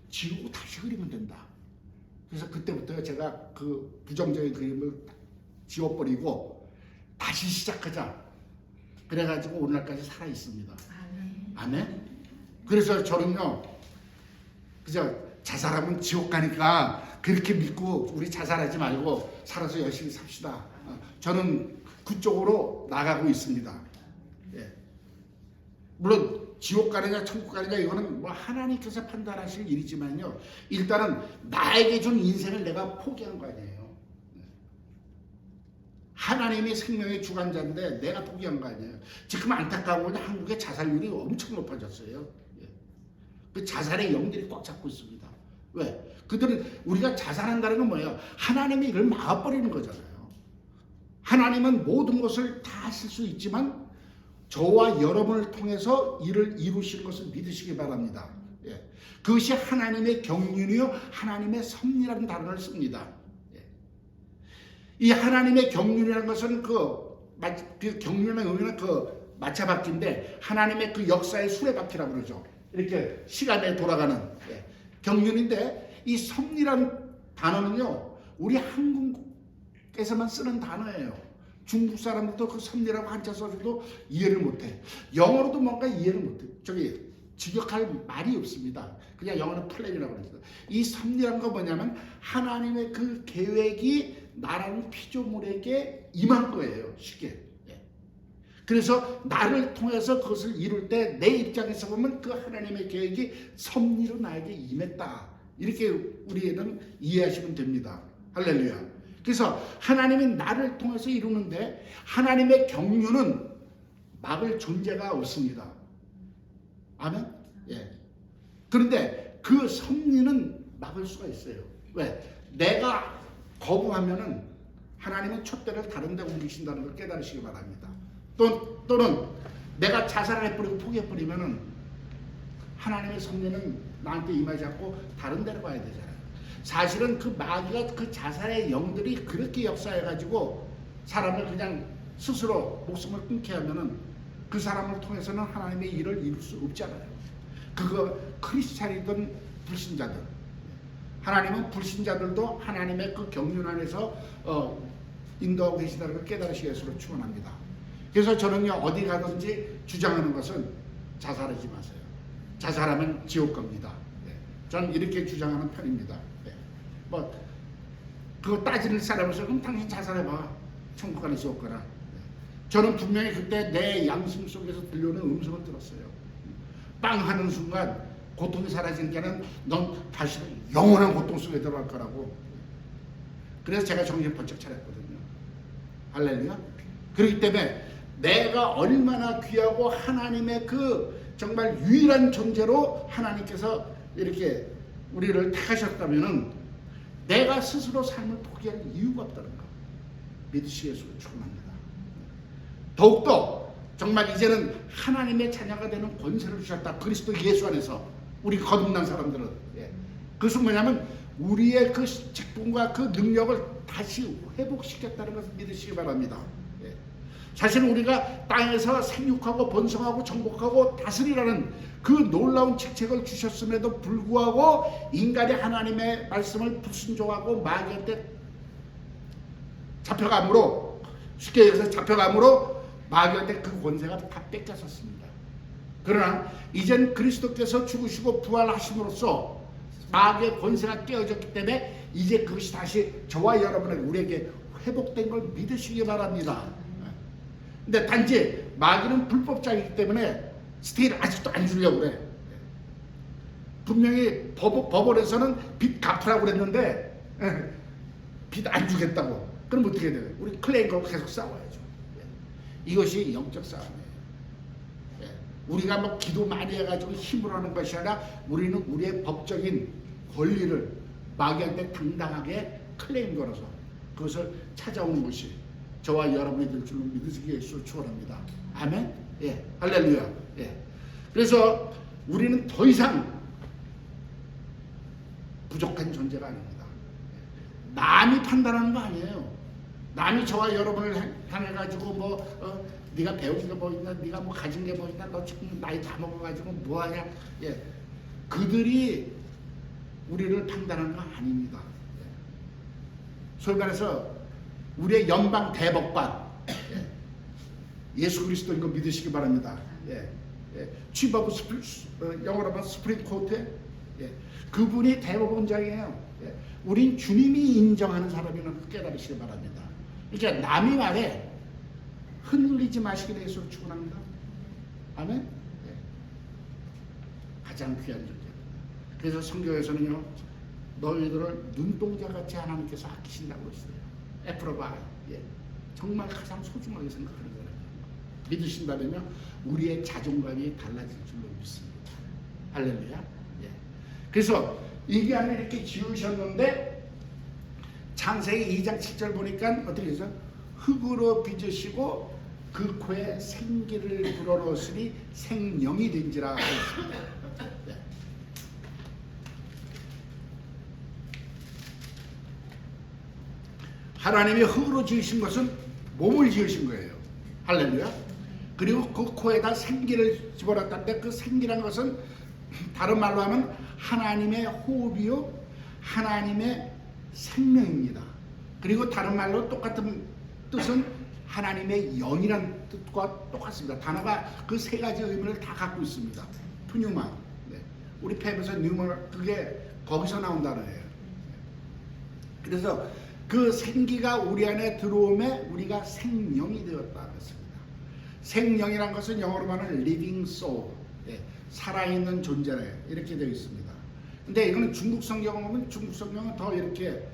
지우고 다시 그리면 된다. 그래서 그때부터 제가 그 부정적인 그림을 지워버리고 다시 시작하자. 그래가지고 오늘날까지 살아 있습니다. 아멘. 그래서 저는요, 그저 자살하면 지옥 가니까 그렇게 믿고 우리 자살하지 말고 살아서 열심히 삽시다. 저는 그쪽으로 나가고 있습니다. 예. 물론 지옥 가느냐 천국 가느냐 이거는 뭐 하나님께서 판단하실 일이지만요. 일단은 나에게 준 인생을 내가 포기한 거 아니에요. 하나님이 생명의 주관자인데 내가 포기한 거 아니에요. 지금 안타까운 건 한국의 자살률이 엄청 높아졌어요. 그 자살의 영들이 꽉 잡고 있습니다. 왜? 그들은 우리가 자살한다는 건 뭐예요? 하나님이 이걸 막아버리는 거잖아요. 하나님은 모든 것을 다 하실 수 있지만 저와 여러분을 통해서 이를 이루실 것을 믿으시기 바랍니다. 그것이 하나님의 경륜이요 하나님의 섭리라는 단어를 씁니다. 이 하나님의 경륜이라는 것은 그 경륜의 의미는 그 마차바퀴인데 하나님의 그 역사의 수레바퀴라고 그러죠. 이렇게 시간에 돌아가는 경륜인데 이 섭리라는 단어는요 우리 한국에서만 쓰는 단어예요. 중국 사람들도 그 섭리라고 한자 써줘도 이해를 못해. 영어로도 뭔가 이해를 못해. 직역할 말이 없습니다. 그냥 영어는 플랜이라고 그랬어요. 이 섭리라는 건 뭐냐면 하나님의 그 계획이 나라는 피조물에게 임한 거예요. 쉽게. 그래서 나를 통해서 그것을 이룰 때 내 입장에서 보면 그 하나님의 계획이 섭리로 나에게 임했다. 이렇게 우리는 이해하시면 됩니다. 할렐루야. 그래서 하나님이 나를 통해서 이루는데 하나님의 경륜은 막을 존재가 없습니다. 아멘? 예. 그런데 그 섭리는 막을 수가 있어요. 왜? 내가 거부하면은 하나님은 촛대를 다른 데 옮기신다는 걸 깨달으시기 바랍니다. 또는 내가 자살을 해버리고 포기해버리면은 하나님의 섭리는 나한테 임하지 않고 다른 데로 가야 되잖아요. 사실은 그 마귀가 그 자살의 영들이 그렇게 역사해가지고 사람을 그냥 스스로 목숨을 끊게 하면은 그 사람을 통해서는 하나님의 일을 이룰 수 없잖아요. 그거 크리스찬이든 불신자든 하나님은 불신자들도 하나님의 그 경륜 안에서 인도하고 계시다는 걸 깨달으시기 위해서 축원합니다. 그래서 저는요 어디 가든지 주장하는 것은 자살하지 마세요. 자살하면 지옥 갑니다. 저는 이렇게 주장하는 편입니다. 뭐 그거 따지는 사람으로서 그럼 당신 자살해봐. 천국 가나 지옥 가나. 저는 분명히 그때 내 양심 속에서 들려오는 음성을 들었어요. 빵 하는 순간 고통이 사라지니까는 넌 다시 영원한 고통 속에 들어갈 거라고. 그래서 제가 정신 번쩍 차렸거든요. 할렐루야. 그렇기 때문에 내가 얼마나 귀하고 하나님의 그 정말 유일한 존재로 하나님께서 이렇게 우리를 택하셨다면은 내가 스스로 삶을 포기할 이유가 없다는 거 믿으시기를 축원합니다. 더욱더 정말 이제는 하나님의 자녀가 되는 권세를 주셨다. 그리스도 예수 안에서 우리 거듭난 사람들은 그것은 뭐냐면 우리의 그 직분과 그 능력을 다시 회복시켰다는 것을 믿으시기 바랍니다. 사실은 우리가 땅에서 생육하고 번성하고 정복하고 다스리라는 그 놀라운 직책을 주셨음에도 불구하고 인간이 하나님의 말씀을 불순종하고 마귀한테 잡혀감으로, 쉽게 얘기해서 잡혀감으로 마귀한테 그 권세가 다 뺏겼었습니다. 그러나 이젠 그리스도께서 죽으시고 부활하심으로써 마귀의 권세가 깨어졌기 때문에 이제 그것이 다시 저와 여러분에게 우리에게 회복된 걸 믿으시기 바랍니다. 근데 단지 마귀는 불법자이기 때문에 스테이를 아직도 안 주려고 그래. 분명히 법원에서는 빚 갚으라고 그랬는데 빚 안 주겠다고. 그럼 어떻게 돼요? 우리 클레임 걸고 계속 싸워야죠. 이것이 영적 싸움이에요. 우리가 뭐 기도 많이 해가지고 힘으로 하는 것이 아니라 우리는 우리의 법적인 권리를 마귀한테 당당하게 클레임 걸어서 그것을 찾아오는 것이 저와 여러분이 될 줄로 믿으시기에 축원합니다. 아멘. 예, 할렐루야. 예. 그래서 우리는 더 이상 부족한 존재가 아닙니다. 남이 판단하는 거 아니에요. 남이 저와 여러분을 향해 가지고 뭐 네가 배운 게 뭐 있나, 네가 뭐 가진 게 뭐 있나, 너 지금 나이 다 먹어가지고 뭐 하냐. 예, 그들이 우리를 판단하는 거 아닙니다. 예. 소위 말해서 우리의 연방 대법관 예수 그리스도인 거 믿으시기 바랍니다. Chief of 영어로 하면 스프링 코트, 그분이 대법원장이에요. 우린 주님이 인정하는 사람이라는 걸 깨달으시기 바랍니다. 그러니까 남이 말에 흔들리지 마시기를 예수로 축원합니다. 아멘. 가장 귀한 존재. 그래서 성경에서는요, 너희들을 눈동자같이 하나님께서 아끼신다고 했어요. 애플로바, 정말 가장 소중하게 생각하는 거예요. 믿으신다면요, 우리의 자존감이 달라질 줄로 믿습니다. 할렐루야. 그래서 이 안에 이렇게 지으셨는데 창세기 2장 7절 보니까 어떻게 해서 흙으로 빚으시고 그 코에 생기를 불어넣으시니 생명이 된지라 했습니다. 하나님이 흙으로 지으신 것은 몸을 지으신 거예요. 할렐루야. 그리고 그 코에다 생기를 집어넣었다는데 그 생기라는 것은 다른 말로 하면 하나님의 호흡이요, 하나님의 생명입니다. 그리고 다른 말로 똑같은 뜻은 하나님의 영이라는 뜻과 똑같습니다. 단어가 그 세 가지 의미를 다 갖고 있습니다. 푸뉴마, 우리 폐에서 뉴먼, 그게 거기서 나온 단어예요. 그래서 그 생기가 우리 안에 들어오면 우리가 생명이 되었다 그랬습니다. 생명이란 것은 영어로 말하는 living soul, 살아있는 존재래, 이렇게 되어 있습니다. 근데 이거는 중국 성경을 보면 중국 성경은 더 이렇게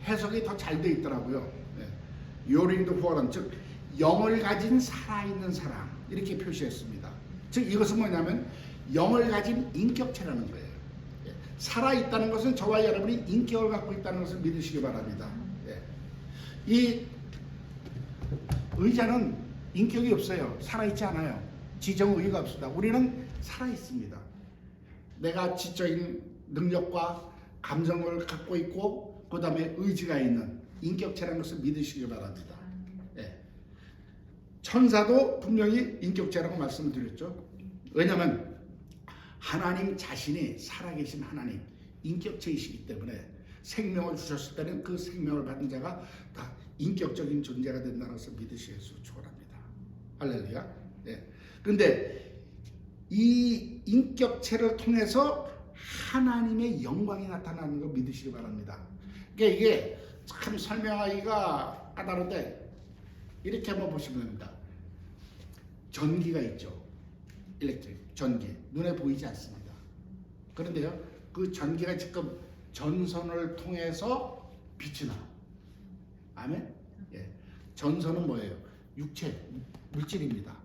해석이 더 잘 되어 있더라고요. 요린드 후어런, 즉 영을 가진 살아있는 사람, 이렇게 표시했습니다. 즉 이것은 뭐냐면 영을 가진 인격체라는 거예요. 살아있다는 것은 저와 여러분이 인격을 갖고 있다는 것을 믿으시기 바랍니다. 이 의자는 인격이 없어요. 살아있지 않아요. 지정의가 없습니다. 우리는 살아있습니다. 내가 지적인 능력과 감정을 갖고 있고 그 다음에 의지가 있는 인격체라는 것을 믿으시기 바랍니다. 천사도 분명히 인격체라고 말씀을 드렸죠. 왜냐하면 하나님 자신이 살아계신 하나님 인격체이시기 때문에 생명을 주셨을 때는 그 생명을 받은 자가 다 인격적인 존재가 된다는 것을 믿으시기를 축원합니다. 할렐루야. 그런데 이 인격체를 통해서 하나님의 영광이 나타나는 걸 믿으시기 바랍니다. 그러니까 이게 참 설명하기가 까다로운데 이렇게 한번 보시면 됩니다. 전기가 있죠. 일렉트릭, 전기, 눈에 보이지 않습니다. 그런데요, 그 전기가 지금 전선을 통해서 빛이 나. 아멘? 예. 전선은 뭐예요? 육체, 물질입니다.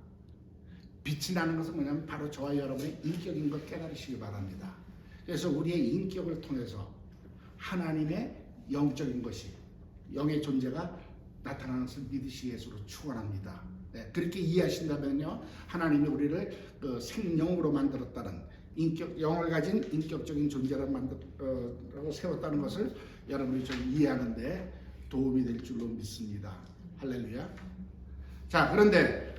빛이 나는 것은 뭐냐면 바로 저와 여러분의 인격인 것 깨달으시기 바랍니다. 그래서 우리의 인격을 통해서 하나님의 영적인 것이, 영의 존재가 나타나는 것을 믿으시기 위해서 축원합니다. 네, 그렇게 이해하신다면요, 하나님이 우리를 그 생명으로 만들었다는, 영을 가진 인격적인 존재로 세웠다는 것을 여러분이 좀 이해하는데 도움이 될 줄로 믿습니다. 할렐루야. 자, 그런데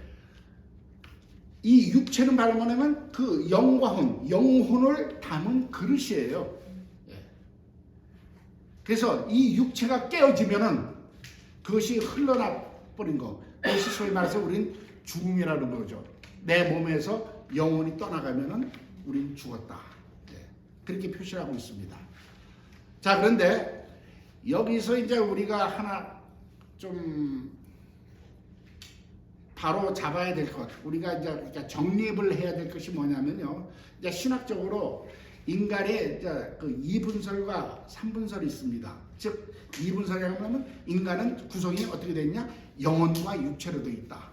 이 육체는 바로 뭐냐면 그 영과 혼, 영혼을 담은 그릇이에요. 그래서 이 육체가 깨어지면은 그것이 흘러나 버린 거, 그것이 소위 말해서 우린 죽음이라는 거죠. 내 몸에서 영혼이 떠나가면은 우린 죽었다. 그렇게 표시하고 있습니다. 자, 그런데 여기서 이제 우리가 하나 좀 바로 잡아야 될 것, 우리가 이제 정립을 해야 될 것이 뭐냐면요, 이제 신학적으로 인간의 이제 그 2분설과 3분설이 있습니다. 즉 2분설이라고 하면 인간은 구성이 어떻게 되어 있냐? 영혼과 육체로 되어 있다.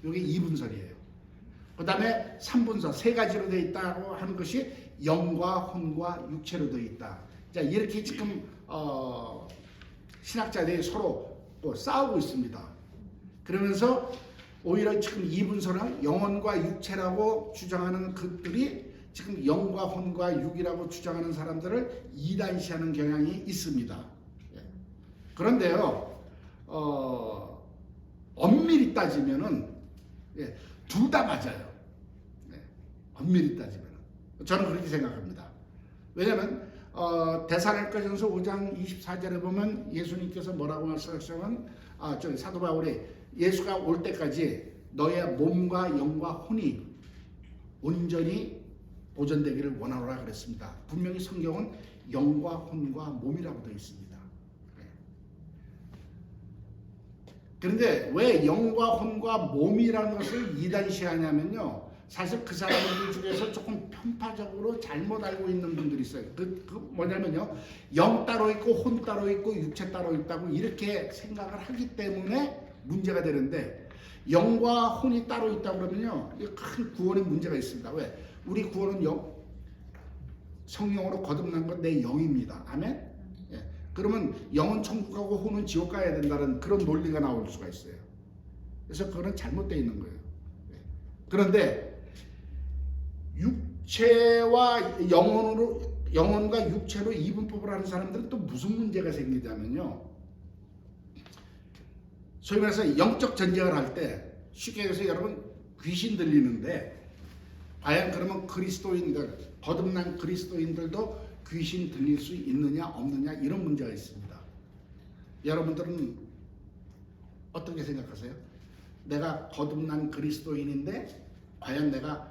이게 2분설이에요. 그 다음에 3분설, 세 가지로 되어 있다고 하는 것이 영과 혼과 육체로 되어 있다. 자, 이렇게 지금 신학자들이 서로 또 싸우고 있습니다. 그러면서 오히려 지금 2분설은 영혼과 육체라고 주장하는 것들이 지금 영과 혼과 육이라고 주장하는 사람들을 이단시하는 경향이 있습니다. 그런데요, 엄밀히 따지면은 둘 다 맞아요. 엄밀히 따지면은 저는 그렇게 생각합니다. 왜냐하면 데살로니가전서 5장 24절에 보면 예수님께서 뭐라고 말씀하시냐면 사도 바울이 예수가 올 때까지 너의 몸과 영과 혼이 온전히 보존되기를 원하노라 그랬습니다. 분명히 성경은 영과 혼과 몸이라고 되어 있습니다. 그런데 왜 영과 혼과 몸이라는 것을 이단시하냐면요, 사실 그 사람들 중에서 조금 편파적으로 잘못 알고 있는 분들이 있어요. 그 뭐냐면요, 영 따로 있고 혼 따로 있고 육체 따로 있다고 이렇게 생각을 하기 때문에 문제가 되는데, 영과 혼이 따로 있다고 그러면요, 큰 구원의 문제가 있습니다. 왜? 우리 구원은 성령으로 거듭난 건 내 영입니다. 아멘? 예. 그러면 영은 천국 가고 혼은 지옥 가야 된다는 그런 논리가 나올 수가 있어요. 그래서 그거는 잘못되어 있는 거예요. 예. 그런데 육체와 영혼과 육체로 이분법을 하는 사람들은 또 무슨 문제가 생기냐면요, 소위 말해서 영적 전쟁을 할 때 쉽게 해서 여러분 귀신 들리는데, 과연 그러면 그리스도인들, 거듭난 그리스도인들도 귀신 들릴 수 있느냐 없느냐, 이런 문제가 있습니다. 여러분들은 어떻게 생각하세요? 내가 거듭난 그리스도인인데 과연 내가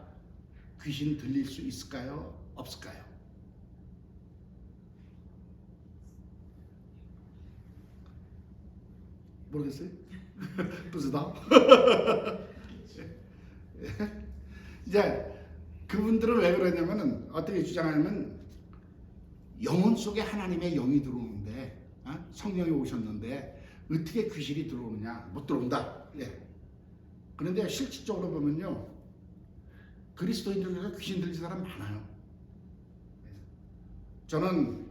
귀신 들릴 수 있을까요? 없을까요? 모르겠어요? 不知道. 이제 그분들은 왜 그러냐면은 어떻게 주장하냐면, 영혼 속에 하나님의 영이 들어오는데, 성령이 오셨는데 어떻게 귀신이 들어오느냐? 못 들어온다. 그런데 실질적으로 보면요, 그리스도인들 중에서 귀신 들린 사람 많아요. 저는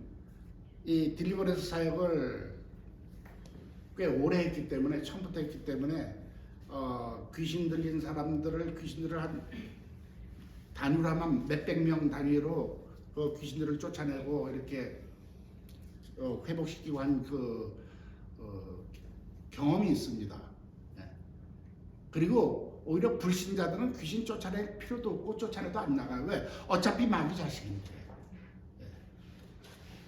이 딜리버런스 사역을 꽤 오래 했기 때문에, 처음부터 했기 때문에 귀신들인 사람들을, 귀신들을 한 단위로 하면 몇백 명 단위로 그 귀신들을 쫓아내고 이렇게 회복시키고 한 경험이 있습니다. 그리고 오히려 불신자들은 귀신 쫓아낼 필요도 없고 쫓아내도 안 나가요. 왜? 어차피 마귀 자식인데.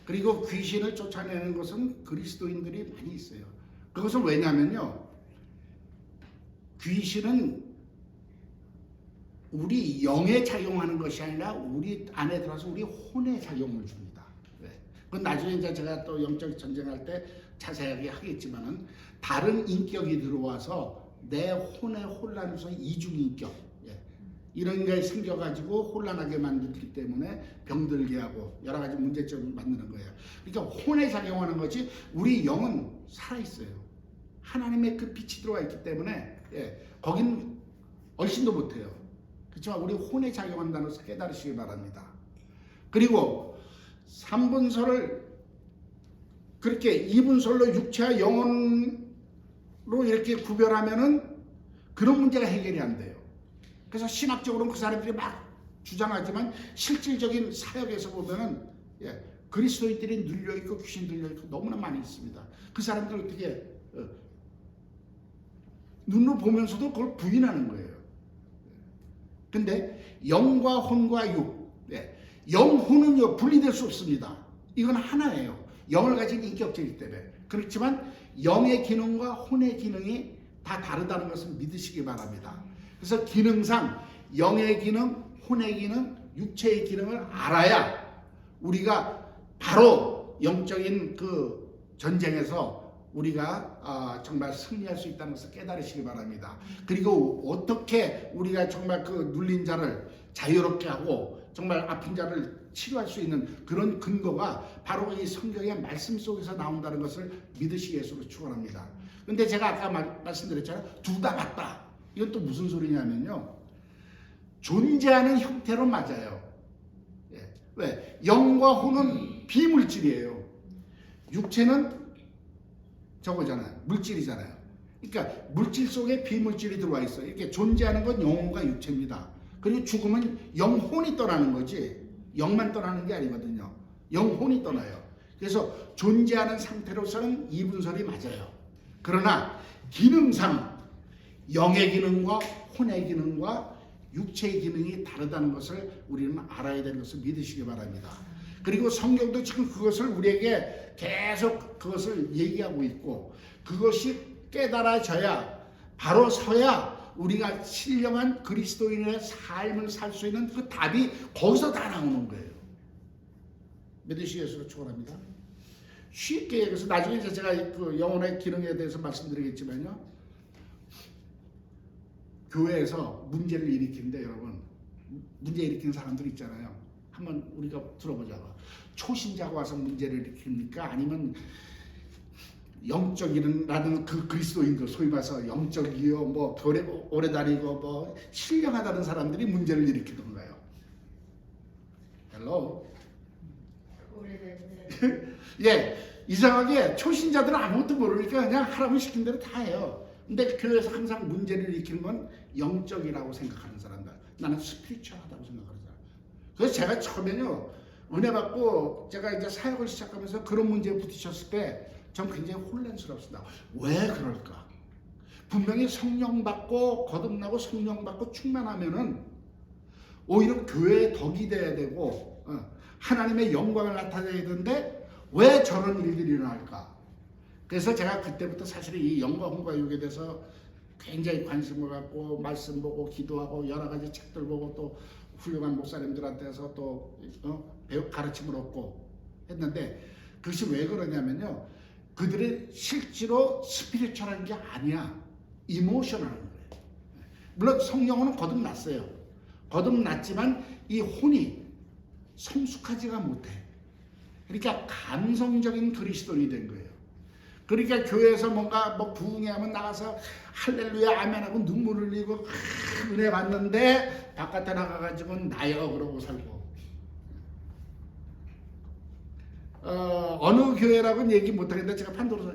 그리고 귀신을 쫓아내는 것은 그리스도인들이 많이 있어요. 그것은 왜냐면요, 귀신은 우리 영에 작용하는 것이 아니라 우리 안에 들어와서 우리 혼에 작용을 줍니다. 그건 나중에 이제 제가 또 영적 전쟁할 때 자세하게 하겠지만은, 다른 인격이 들어와서 내 혼에 혼란해서 이중인격, 이런 게 생겨가지고 혼란하게 만들기 때문에 병들게 하고 여러 가지 문제점을 만드는 거예요. 그러니까 혼에 작용하는 것이 우리 영은 살아있어요. 하나님의 그 빛이 들어와 있기 때문에 거긴 얼씬도 못해요. 그렇지만 우리 혼에 작용한다는 것을 깨달으시기 바랍니다. 그리고 3분설을 그렇게 2분설로 육체와 영혼으로 이렇게 구별하면은 그런 문제가 해결이 안 돼요. 그래서 신학적으로는 그 사람들이 막 주장하지만 실질적인 사역에서 보면은 그리스도인들이 눌려있고 귀신 들려있고 너무나 많이 있습니다. 그 사람들 어떻게 눈으로 보면서도 그걸 부인하는 거예요. 근데 영과 혼과 육, 영혼은요 분리될 수 없습니다. 이건 하나예요. 영을 가진 인격체이기 때문에. 그렇지만 영의 기능과 혼의 기능이 다 다르다는 것을 믿으시기 바랍니다. 그래서 기능상 영의 기능, 혼의 기능, 육체의 기능을 알아야 우리가 바로 영적인 그 전쟁에서 우리가 정말 승리할 수 있다는 것을 깨달으시기 바랍니다. 그리고 어떻게 우리가 정말 그 눌린 자를 자유롭게 하고 정말 아픈 자를 치료할 수 있는 그런 근거가 바로 이 성경의 말씀 속에서 나온다는 것을 믿으시기 위해서 축원합니다. 근데 제가 아까 말씀드렸잖아요. 둘 다 맞다. 이건 또 무슨 소리냐면요. 존재하는 형태로 맞아요. 왜? 영과 혼은 비물질이에요. 육체는 저거잖아요. 물질이잖아요. 그러니까 물질 속에 비물질이 들어와 있어요. 이렇게 존재하는 건 영혼과 육체입니다. 그리고 죽으면 영혼이 떠나는 거지 영만 떠나는 게 아니거든요. 영혼이 떠나요. 그래서 존재하는 상태로서는 이분설이 맞아요. 그러나 기능상 영의 기능과 혼의 기능과 육체의 기능이 다르다는 것을 우리는 알아야 되는 것을 믿으시기 바랍니다. 그리고 성경도 지금 그것을 우리에게 계속 그것을 얘기하고 있고 그것이 깨달아져야 바로 서야 우리가 신령한 그리스도인의 삶을 살 수 있는 그 답이 거기서 다 나오는 거예요. 믿으시기 위해서 축원합니다. 쉽게 그래서 나중에 제가 그 영혼의 기능에 대해서 말씀드리겠지만요. 교회에서 문제를 일으키는데 여러분 문제 일으키는 사람들 있잖아요. 한번 우리가 들어보자고. 초신자가 와서 문제를 일으킵니까? 아니면 영적이라는 그 그리스도인들 소위 말해서 영적이요 뭐 교회 오래 다니고 뭐 신령하다는 사람들이 문제를 일으키던가요? 헬로. 이상하게 초신자들은 아무것도 모르니까 그냥 하라고 시킨 대로 다 해요. 근데 교회에서 항상 문제를 일으키는 건 영적이라고 생각하는 사람들. 나는 스피리추얼하다고 생각하는 사람. 그래서 제가 처음에는요 은혜 받고 제가 이제 사역을 시작하면서 그런 문제에 부딪혔을 때 전 굉장히 혼란스럽습니다. 왜 그럴까? 분명히 성령 받고 거듭나고 성령 받고 충만하면은 오히려 교회에 덕이 돼야 되고 하나님의 영광을 나타내야 되는데 왜 저런 일들이 일어날까? 그래서 제가 그때부터 사실 이 영과 혼과 육에 대해서 굉장히 관심을 갖고 말씀 보고 기도하고 여러 가지 책들 보고 또 훌륭한 목사님들한테서 또 가르침을 얻고 했는데 그것이 왜 그러냐면요. 그들이 실제로 스피리추얼한 게 아니야. 이모셔널한 거예요. 물론 성령은 거듭났어요. 거듭났지만 이 혼이 성숙하지가 못해. 그러니까 감성적인 그리스도인이 된 거예요. 그러니까 교회에서 뭔가 뭐 부흥회하면 나가서 할렐루야 아멘하고 눈물을 흘리고 은혜 받는데 바깥에 나가가지고는 나여 그러고 살고 어느 교회라고는 얘기 못하겠는데 제가 판도로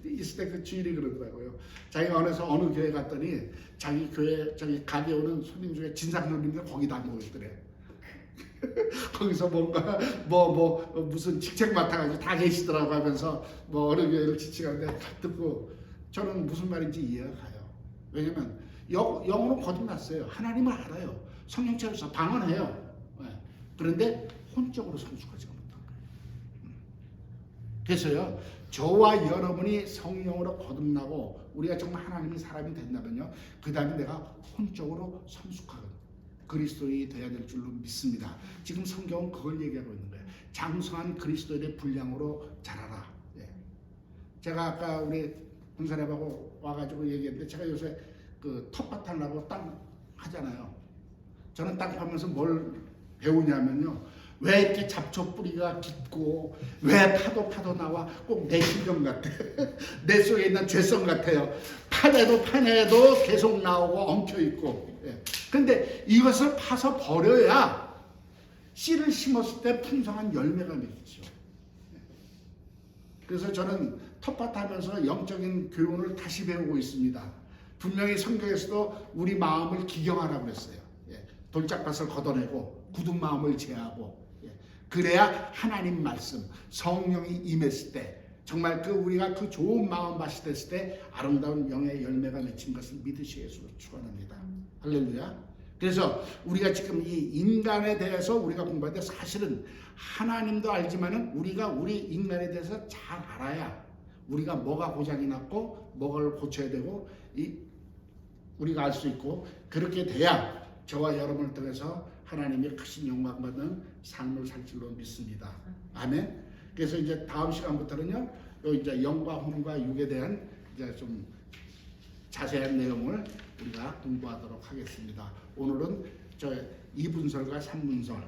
있을 때 그 주일이 그러더라고요. 자기가 어느 교회 갔더니 자기 교회 저기 가게 오는 손님 중에 진상손님들 거기다 모였더래. 거기서 뭔가 무슨 직책 맡아가지고 다 계시더라고 하면서 뭐 어느 교회를 지칭하는데 듣고 저는 무슨 말인지 이해가 가요. 왜냐면 영으로 거듭났어요. 하나님을 알아요. 성령체로서 방언해요. 그런데 혼적으로 성숙하지가 못한 거예요. 그래서요 저와 여러분이 성령으로 거듭나고 우리가 정말 하나님의 사람이 된다면요 그 다음에 내가 혼적으로 성숙하거든. 그리스도인이 되어야 될 줄로 믿습니다. 지금 성경은 그걸 얘기하고 있는 거예요. 장성한 그리스도인의 분량으로 자라라. 제가 아까 우리 군사랩하고 와가지고 얘기했는데 제가 요새 그 텃밭 하려고 땅 하잖아요. 저는 딱 하면서 뭘 배우냐면요. 왜 이렇게 잡초 뿌리가 깊고 왜 파도 나와? 꼭 내 심정 같아. 내 속에 있는 죄성 같아요. 파내도 계속 나오고 엉켜 있고. 근데 이것을 파서 버려야 씨를 심었을 때 풍성한 열매가 맺죠. 그래서 저는 텃밭 하면서 영적인 교훈을 다시 배우고 있습니다. 분명히 성경에서도 우리 마음을 기경하라고 그랬어요. 돌짝밭을 걷어내고 굳은 마음을 제하고, 그래야 하나님 말씀, 성령이 임했을 때 정말 우리가 그 좋은 마음 맛이 됐을 때 아름다운 영의 열매가 맺힌 것을 믿으시 예수로 축원합니다. 할렐루야. 그래서 우리가 지금 이 인간에 대해서 우리가 공부할 때 사실은 하나님도 알지만은 우리가 우리 인간에 대해서 잘 알아야 우리가 뭐가 고장이 났고 뭐를 고쳐야 되고 우리가 알 수 있고, 그렇게 돼야 저와 여러분을 통해서 하나님의 크신 영광 받는 삶을 살 줄로 믿습니다. 아멘. 그래서 이제 다음 시간부터는요, 이제 영과 혼과 육에 대한 이제 좀 자세한 내용을 우리가 공부하도록 하겠습니다. 오늘은 저 2분설과 3분설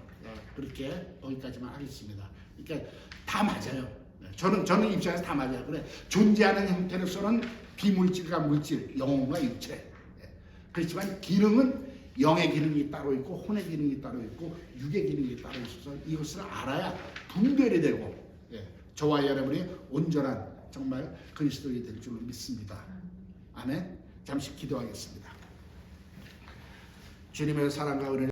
그렇게 여기까지만 하겠습니다. 그러니까 다 맞아요. 저는 입장에서 다 맞아요. 그래, 존재하는 형태로서는 비물질과 물질, 영혼과 육체. 그렇지만 기능은 영의 기능이 따로 있고 혼의 기능이 따로 있고 육의 기능이 따로 있어서 이것을 알아야 분별이 되고, 저와 여러분이 온전한 정말 그리스도인이 될 줄로 믿습니다. 아멘. 잠시 기도하겠습니다. 주님의 사랑과 은혜